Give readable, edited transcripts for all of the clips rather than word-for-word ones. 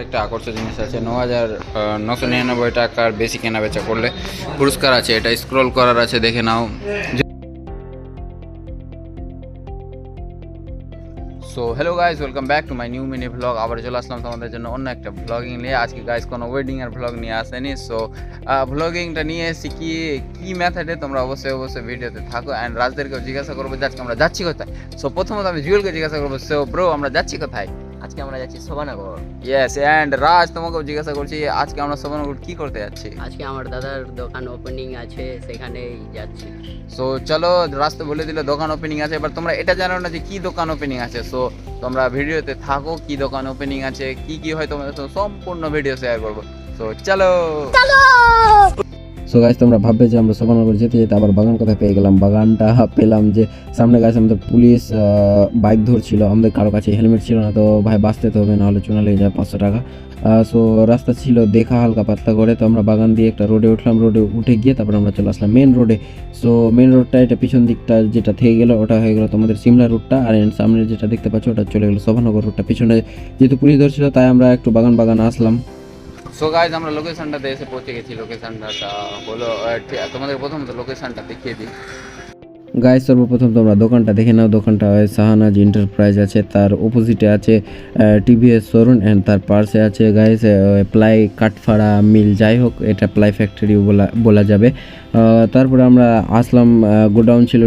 একটা আকর্ষণ জিনিস আছে, 9,999 টাকার বেশি কেনা বেচা করলে পুরস্কার আছে। এটা স্ক্রল করার আছে, দেখে নাও। So hello guys, welcome back to my new mini vlog. আবার চলে আসলাম তোমাদের জন্য অন্য একটা ভ্লগিং নিয়ে। আজকে গাইস কোনো ওয়েডিংয়ের ভ্লগ নিয়ে আসেনি। সো ভ্লগিংটা নিয়ে এসেছি কী মেথডে, তোমরা অবশ্যই ভিডিওতে থাকো। অ্যান্ড রাজদেরকেও জিজ্ঞাসা করবো যে আজকে আমরা যাচ্ছি কোথায়। সো প্রথমত আমি জুয়েলকে জিজ্ঞাসা করবো, সো ব্রো আমরা যাচ্ছি কোথায়? আজকে আমরা যাচ্ছি শোভানগর। ইয়েস, অ্যান্ড রাজ তোমাকেও জিজ্ঞাসা করছি আজকে আমরা শোভানগর কী করতে যাচ্ছি? আজকে আমার দাদার দোকান ওপেনিং আছে, সেখানেই যাচ্ছি। সো চলো, রাজ তো বলে দিলে দোকান ওপেনিং আছে, এবার তোমরা এটা জানো না যে কী দোকান ওপেনিং আছে। সো তোমরা ভিডিওতে থাকো, কী দোকান ওপেনিং আছে, কী হয় তোমাদের সাথে সম্পূর্ণ ভিডিও শেয়ার করবো। সো চলো। সো গাইস, তোমরা ভাববে যে আমরা শোভানগর যেতে যেতে আবার বাগান কোথায় পেয়ে গেলাম। বাগানটা পেলাম যে সামনে। গাইস আমাদের পুলিশ বাইক ধরছিল, আমাদের কারো কাছে হেলমেট ছিল না। তো ভাই বাঁচতে তো হবে, নাহলে চুনা লেগে যায় 500 টাকা। সো রাস্তা ছিল দেখা হালকা পাতলা করে। তো আমরা বাগান দিয়ে একটা রোডে উঠলাম, রোডে উঠে গিয়ে তারপর আমরা চলে আসলাম মেন রোডে। সো মেন রোডটা এটা পিছন দিকটা যেটা থেকে গেলো ওটা হয়ে গেলো তোমাদের সিমলা রুটটা, আর সামনে যেটা দেখতে পাচ্ছ ওটা চলে গেলো শোভানগর রুটটা। পিছনে যেহেতু পুলিশ ধরছিল তাই আমরা একটু বাগান আসলাম। সো গাইজ আমরা লোকেশনটাতে এসে পৌঁছে গেছি। লোকেশনটা হলো তোমাদের প্রথমত লোকেশনটা দেখিয়ে দিই। গাইস সর্বপ্রথম তোমরা দোকানটা দেখে নাও। দোকানটা শাহানাজ এন্টারপ্রাইজ আছে, তার অপোজিটে আছে টিভিএস শোরুম, অ্যান্ড তার পাশে আছে গাইস প্লাই কাঠফাড়া মিল। যাই হোক, এটা প্লাই ফ্যাক্টরি বলা যাবে। তারপরে আমরা আসলাম, গোডাউন ছিল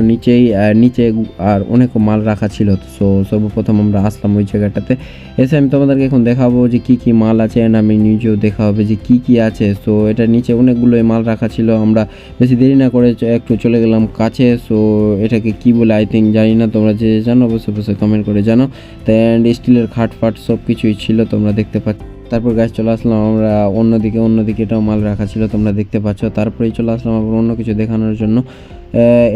নিচে আর অনেক মাল রাখা ছিল। সো সর্বপ্রথম আমরা আসলাম ওই জায়গাটাতে। এসে আমি তোমাদেরকে এখন দেখাবো যে কী মাল আছে, অ্যান্ড আমি নিজেও দেখা হবে যে কী আছে। সো এটা নিচে অনেকগুলোই মাল রাখা ছিল। আমরা বেশি দেরি না করে একটু চলে গেলাম কাছে। সো এটাকে কি বলে আই থিঙ্ক জানি না, তোমরা যে জানো অবশ্যই কমেন্ট করে জানো। অ্যান্ড স্টিলের খাটফাট সব কিছুই ছিল, তোমরা দেখতে পাচ্ছ। তারপর গাছ চলে আসলাম আমরা অন্যদিকে এটাও মাল রাখা ছিল, তোমরা দেখতে পাচ্ছ। তারপরেই চলে আসলাম আবার অন্য কিছু দেখানোর জন্য।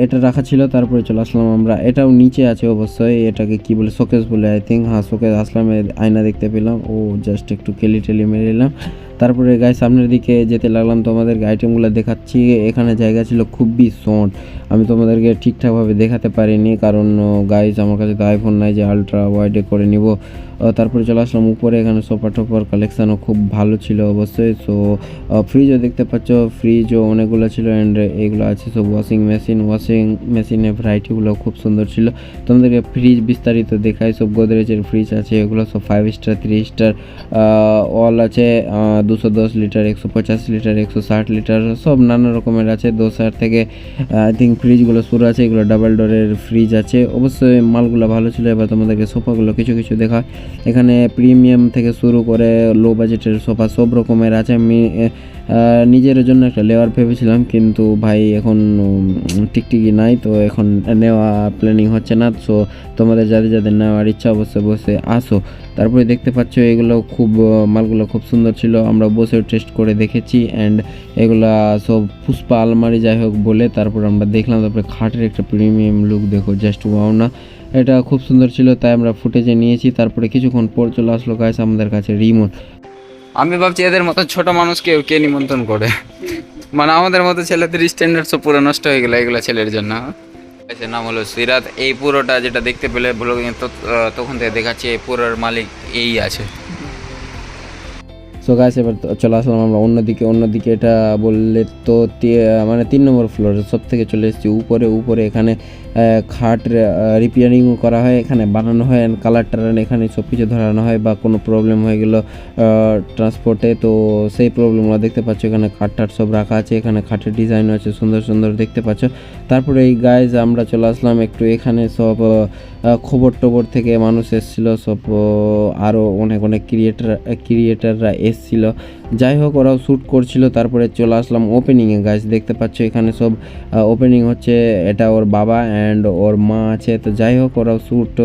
এটা রাখা ছিল, তারপরে চলে আসলাম আমরা। এটাও নিচে আছে অবশ্যই, এটাকে কি বলে শোকেস বলে আই থিঙ্ক। হ্যাঁ শোকেস। আসলাম, আয়না দেখতে পেলাম, ও জাস্ট একটু টেলি মেরে এলাম। তারপরে গায়ে সামনের দিকে যেতে লাগলাম, তোমাদেরকে আইটেমগুলো দেখাচ্ছি। এখানে জায়গা ছিল খুবই শর্ট, আমি তোমাদেরকে ঠিকঠাকভাবে দেখাতে পারিনি, কারণ গাইজ আমার কাছে তো আইফোন নাই যে আলট্রা ওয়াইডে করে নিব। তারপরে চলে আসলাম উপরে, এখানে সোফা টোফার কালেকশানও খুব ভালো ছিল অবশ্যই। সো ফ্রিজও দেখতে পাচ্ছ, ফ্রিজও অনেকগুলো ছিল। অ্যান্ড এগুলো আছে সব ওয়াশিং মেশিনের ভ্যারাইটিগুলো খুব সুন্দর ছিল। তোমাদেরকে ফ্রিজ বিস্তারিত দেখাই। সব গোদরেজের ফ্রিজ আছে, এগুলো সব 5 স্টার 3 স্টার অল আছে। 210 লিটার, 150 লিটার, 160 লিটার সব নানা রকমের আছে। 10,000 থেকে আই থিঙ্ক ফ্রিজগুলো শুরু আছে। এগুলো ডাবল ডোরের ফ্রিজ আছে, অবশ্যই মালগুলো ভালো ছিল। এবার তোমাদেরকে সোফাগুলো কিছু দেখা। এখানে প্রিমিয়াম থেকে শুরু করে লো বাজেটের সোফা সব রকমের আছে। আমি নিজের জন্য একটা লেওয়ার ভেবেছিলাম, কিন্তু ভাই এখন টিকটিকি নাই, তো এখন নেওয়া প্ল্যানিং হচ্ছে না। সো তোমাদের যাদের নেওয়ার ইচ্ছা অবশ্যই আসো। তারপরে দেখতে পাচ্ছ এগুলো মালগুলো খুব সুন্দর ছিল, আমরা বসে টেস্ট করে দেখেছি। অ্যান্ড এগুলা সব পুষ্পা আলমারি যাই হোক বলে। তারপর আমরা দেখলাম, তারপরে খাটের একটা প্রিমিয়াম লুক দেখো, জাস্ট ওয়াও না, এটা খুব সুন্দর ছিল, তাই আমরা ফুটেজে নিয়েছি। তারপরে কিছুক্ষণ পর চলে আসলো গাইস আমাদের কাছে রিমোট। আমি ভাবছি এদের মতো ছোট মানুষকে কে নিমন্ত্রণ করে, মানে আমাদের মতো ছেলেদের স্ট্যান্ডার্ড সব পুরো নষ্ট হয়ে গেল এগুলো ছেলের জন্য। এর নাম হলো সিরাত। এই পুরোটা যেটা দেখতে পেলে ব্লগিং তখন থেকে দেখাচ্ছি, এই পুরোর মালিক এই আছে। সো গাইস এবার চলে আসলাম আমরা অন্যদিকে। এটা বললে তো মানে 3 নম্বর ফ্লোরে সব থেকে চলে এসেছি উপরে। এখানে খাট রিপেয়ারিংও করা হয়, এখানে বানানো হয়, অ্যান্ড কালার টালার এখানে সব কিছু ধরানো হয়। বা কোনো প্রবলেম হয়ে গেল ট্রান্সপোর্টে, তো সেই প্রবলেমগুলো দেখতে পাচ্ছ। এখানে খাট সব রাখা আছে, এখানে খাটের ডিজাইনও আছে সুন্দর দেখতে পাচ্ছ। তারপরে এই গাইজ আমরা চলে আসলাম একটু এখানে সব খবর থেকে মানুষ এসেছিলো, সব আরও অনেক ক্রিয়েটাররা এসেছিল। যাই হোক, ওরাও শ্যুট করছিল। তারপরে চলে আসলাম ওপেনিংয়ে। গাইজ দেখতে পাচ্ছ এখানে সব ওপেনিং হচ্ছে, এটা ওর বাবা অ্যান্ড ওর মা আছে। তো যাই হোক, ওরাও শ্যুট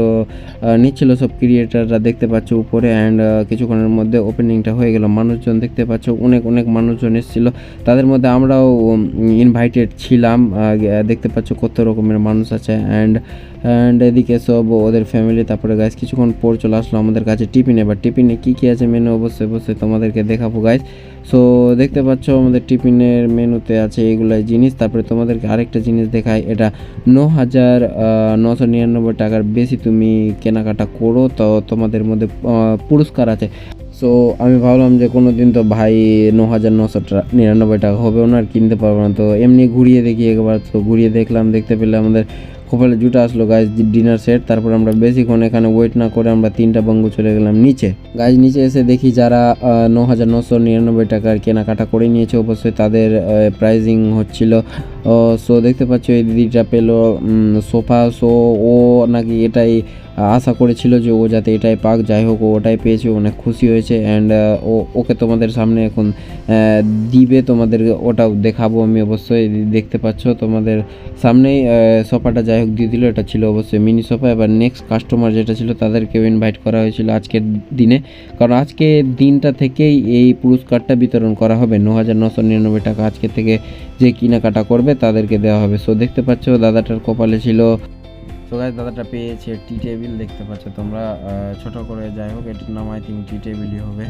নিচ্ছিল সব ক্রিয়েটাররা দেখতে পাচ্ছ উপরে। অ্যান্ড কিছুক্ষণের মধ্যে ওপেনিংটা হয়ে গেল। মানুষজন দেখতে পাচ্ছ অনেক মানুষজন এসেছিল, তাদের মধ্যে আমরাও ইনভাইটেড ছিলাম। দেখতে পাচ্ছ কত রকমের মানুষ আছে। অ্যান্ড অ্যান্ড এদিকে সব ওদের ফ্যামিলি। তারপরে গাইস কিছুক্ষণ পর চলে আসলো আমাদের কাছে টিফিনে। বা টিফিনে কী কী আছে মেনু অবশ্যই অবশ্যই তোমাদেরকে দেখাবো গাইস। সো দেখতে পাচ্ছ আমাদের টিফিনের মেনুতে আছে এগুলাই জিনিস। তারপরে তোমাদেরকে আরেকটা জিনিস দেখাই, এটা 9,999 টাকার বেশি তুমি কেনাকাটা করো তো তোমাদের মধ্যে পুরস্কার আছে। সো আমি ভাবলাম যে কোনো দিন তো ভাই 9,999 টাকা হবে ওনার কিনতে পারবো না, তো এমনি ঘুরিয়ে দেখি একবার। তো ঘুরিয়ে দেখলাম, দেখতে পেলে আমাদের কপালে জুটা আসলো গাইজ ডিনার সেট। তারপর আমরা বেশিক্ষণ এখানে ওয়েট না করে আমরা 3টা বঙ্গ চলে গেলাম নিচে। গাইজ নিচে এসে দেখি যারা 9,999 টাকার কেনাকাটা করে নিয়েছে অবশ্যই তাদের প্রাইজিং হচ্ছিল। সো দেখতে পাচ্ছ এই দিদিটা পেলো সোফা। সো ও নাকি এটাই আশা করেছিল যে ও যাতে এটাই পাক, যাই হোক ও ওটাই পেয়েছে, অনেক খুশি হয়েছে। অ্যান্ড ওকে তোমাদের সামনে এখন দিবে, তোমাদের ওটাও দেখাবো আমি অবশ্যই। দেখতে পাচ্ছ তোমাদের সামনেই সোফাটা যাই হোক দিয়ে দিল, এটা ছিল অবশ্যই মিনি সোফা। এবার নেক্সট কাস্টমার যেটা ছিল তাদেরকেও ইনভাইট করা হয়েছিল আজকের দিনে, কারণ আজকে দিনটা থেকেই এই পুরস্কারটা বিতরণ করা হবে। 9,999 টাকা আজকে থেকে যে কেনাকাটা করবে তাদেরকে দেওয়া হবে। সো দেখতে পাচ্ছ দাদাটার কপালে ছিল। তো গাইস দাদাটা পেয়েছে টি টেবিল, দেখতে পাচ্ছ তোমরা, ছোট করে যাই হোক এটার নাম আই থিঙ্ক টি টেবিলই হবে।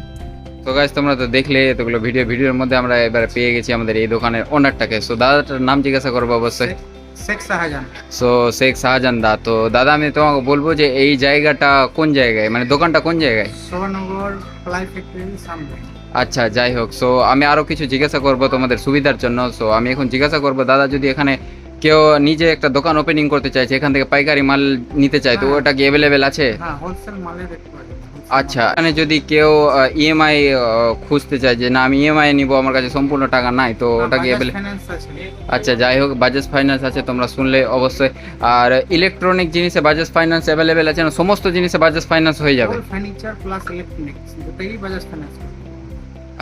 তো গাইস তোমরা তো দেখলে এতগুলো ভিডিওর মধ্যে আমরা এবার পেয়ে গেছি আমাদের এই দোকানের ওনারটাকে। সো দাদাটার নাম জিজ্ঞাসা করবো অবশ্যই। শেখ শাহজাহান। সো শেখ শাহজাহান দা, তো দাদা আমি তোমাকে বলবো যে এই জায়গাটা কোন জায়গায়, মানে দোকানটা কোন জায়গায়? সোহানগর ফ্লাই ফ্যাক্টরির সামনে। আচ্ছা যাই হোক, সো আমি আরও কিছু জিজ্ঞাসা করব তোমাদের সুবিধার জন্য। সো আমি এখন জিজ্ঞাসা করব দাদা, যদি এখানে কেউ নিজে একটা দোকান ওপেনিং করতে চাইছে, এখান থেকে পাইকারি মাল নিতে চায়, তো ওটা কি অ্যাভেলেবেল আছে? হ্যাঁ, হোলসেল মালে দেখতে পাবেন। আচ্ছা, এখানে যদি কেউ ইএমআই খুঁজতে চায় যে না আমি ইএমআই নিব, আমার কাছে সম্পূর্ণ টাকা নাই, তো ওটা কি অ্যাভেলেবল? ফাইন্যান্স আছে। আচ্ছা যাই হোক, বাজাজ ফাইন্যান্স আছে, তোমরা শুনলে অবশ্যই। আর ইলেকট্রনিক জিনিসে বাজাজ ফাইন্যান্স অ্যাভেলেবেল আছে না? সমস্ত জিনিসে বাজাজ ফাইন্যান্স হয়ে যাবে? অল ফার্নিচার প্লাস ইলেকট্রনিক্স দুটোই বাজাজ ফাইন্যান্স।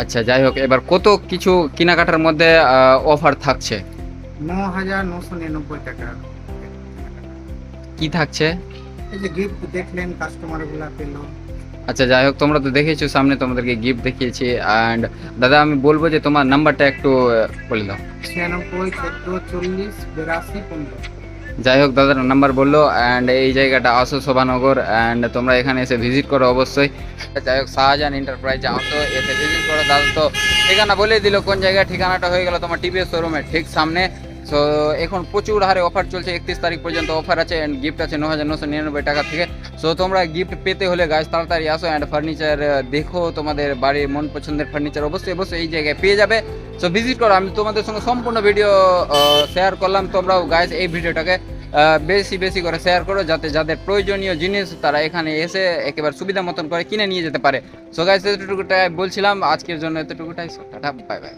আচ্ছা যাই হোক, এবার কত কিছু কেনাকাটার মধ্যে অফার থাকছে? 9,999 টাকা। কি থাকছে? এই যে গিফট দেখলেন কাস্টমার গুলা পেলো। আচ্ছা যাই হোক, তোমরা তো দেখেছো সামনে, তোমাদেরকে গিফট দেখিয়েছি। অ্যান্ড দাদা আমি বলবো যে তোমার নাম্বারটা একটু বলে দাও। 96 14 40 82 15। যাই হোক দাদার নাম্বার বললো। অ্যান্ড এই জায়গাটা আসো শোভানগর, অ্যান্ড তোমরা এখানে এসে ভিজিট করো অবশ্যই। যাই হোক শাহজাহান এন্টারপ্রাইজ আসো, এসে ভিজিট করো। দাদা তো ঠিকানা বলে দিল কোন জায়গায়, ঠিকানাটা হয়ে গেল তোমার টিভিএস শোরুমের ঠিক সামনে। সো এখন প্রচুর হারে অফার চলছে, 31 তারিখ পর্যন্ত অফার আছে। অ্যান্ড গিফট আছে 9,999 টাকা থেকে। সো তোমরা গিফট পেতে হলে গাছ তাড়াতাড়ি আসো। অ্যান্ড ফার্নিচার দেখো, তোমাদের বাড়ির মন পছন্দের ফার্নিচার অবশ্যই অবশ্যই এই জায়গায় পেয়ে যাবে। সো ভিজিট করো। আমি তোমাদের সঙ্গে সম্পূর্ণ ভিডিও শেয়ার করলাম, তোমরাও গাইস এই ভিডিওটাকে বেশি বেশি করে শেয়ার করো, যাতে যাদের প্রয়োজনীয় জিনিস তারা এখানে এসে একেবারে সুবিধা মতন করে কিনে নিয়ে যেতে পারে। সো গাইস এতটুকুটাই বলছিলাম, আজকের জন্য এতটুকুটাই। Tata, bye bye.